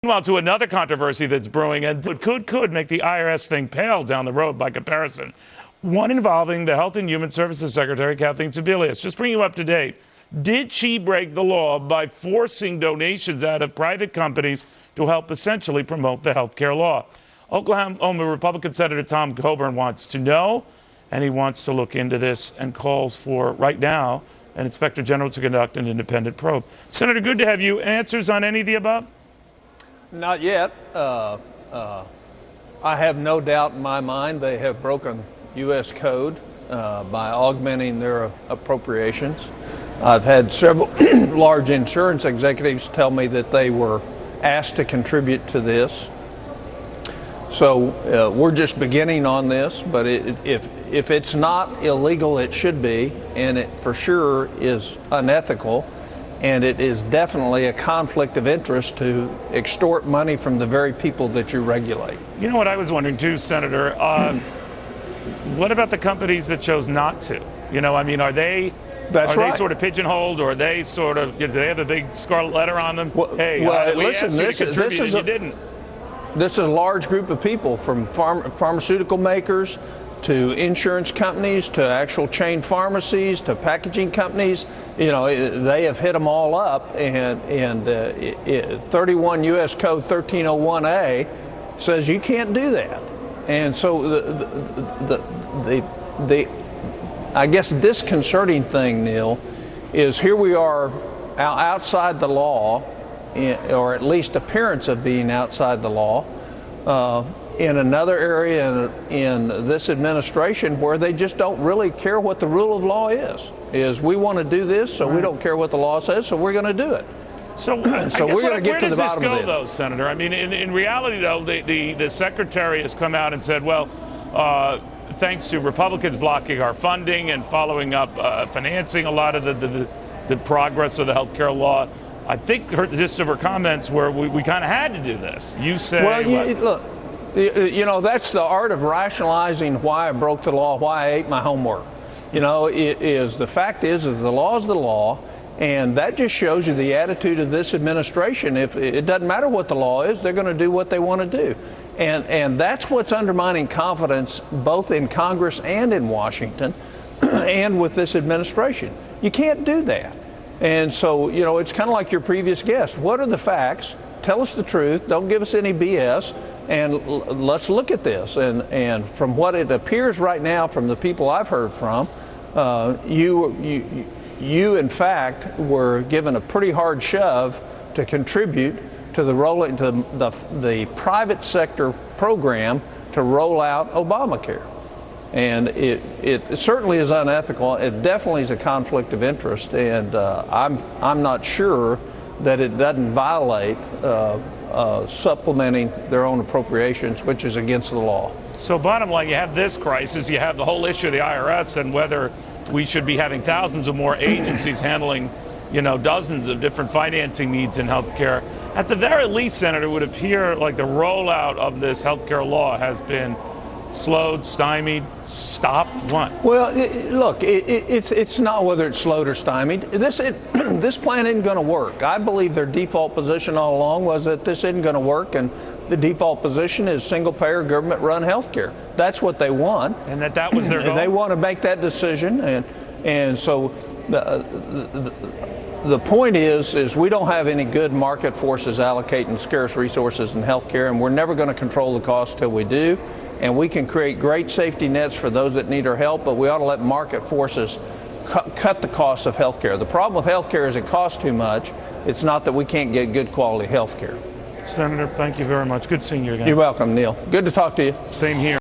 Meanwhile, to another controversy that's brewing, and could make the IRS thing pale down the road by comparison. One involving the Health and Human Services Secretary, Kathleen Sebelius. Just bring you up to date. Did she break the law by forcing donations out of private companies to help essentially promote the health care law? Oklahoma Republican Senator Tom Coburn wants to know, and he wants to look into this and calls for, right now, an inspector general to conduct an independent probe. Senator, good to have you. Answers on any of the above? Not yet. I have no doubt in my mind they have broken U.S. code by augmenting their appropriations. I've had several large insurance executives tell me that they were asked to contribute to this. So we're just beginning on this, but if it's not illegal, it should be, and it for sure is unethical. And it is definitely a conflict of interest to extort money from the very people that you regulate. You know what I was wondering too, Senator? What about the companies that chose not to? You know, I mean, are they sort of pigeonholed, or are they sort of, do they have a big scarlet letter on them? Well, hey, we listen, asked you to contribute and you didn't. This is a large group of people, from pharmaceutical makers to insurance companies, to actual chain pharmacies, to packaging companies. You know, they have hit them all up, and 31 U.S. Code 1301A says you can't do that. And so the I guess disconcerting thing, Neil, is here we are outside the law, or at least appearance of being outside the law, in another area in this administration where they just don't really care what the rule of law is we want to do this, so we don't care what the law says, so we're going to do it. So we're going to get to the bottom of this. Though, Senator? I mean, in reality, though, the Secretary has come out and said, well, thanks to Republicans blocking our funding and following up financing a lot of the progress of the health care law, I think the gist of her comments were we kind of had to do this. You say, well, look, you know, that's the art of rationalizing why I broke the law, why I ate my homework. You know, the fact is the law is the law, and that just shows you the attitude of this administration. If it doesn't matter what the law is, they're going to do what they want to do. And that's what's undermining confidence both in Congress and in Washington and with this administration. You can't do that. And so, you know, it's kind of like your previous guest. What are the facts? Tell us the truth. Don't give us any BS. And let's look at this. And from what it appears right now, from the people I've heard from, you in fact were given a pretty hard shove to contribute to the private sector program to roll out Obamacare. And it certainly is unethical. It definitely is a conflict of interest, and I'm not sure that it doesn't violate supplementing their own appropriations, which is against the law. So bottom line, you have this crisis, you have the whole issue of the IRS and whether we should be having thousands of more agencies handling, you know, dozens of different financing needs in healthcare. At the very least, Senator, it would appear like the rollout of this healthcare law has been slowed, stymied, stopped. What? Well, look, it's not whether it's slowed or stymied. This plan isn't going to work. I believe their default position all along was that this isn't going to work, and the default position is single-payer, government-run health care. That's what they want. And that was their goal? They want to make that decision, and so the point is we don't have any good market forces allocating scarce resources in health care, and we're never going to control the cost till we do. And we can create great safety nets for those that need our help, but we ought to let market forces cut the cost of health care. The problem with health care is it costs too much. It's not that we can't get good quality health care. Senator, thank you very much. Good seeing you again. You're welcome, Neil. Good to talk to you. Same here.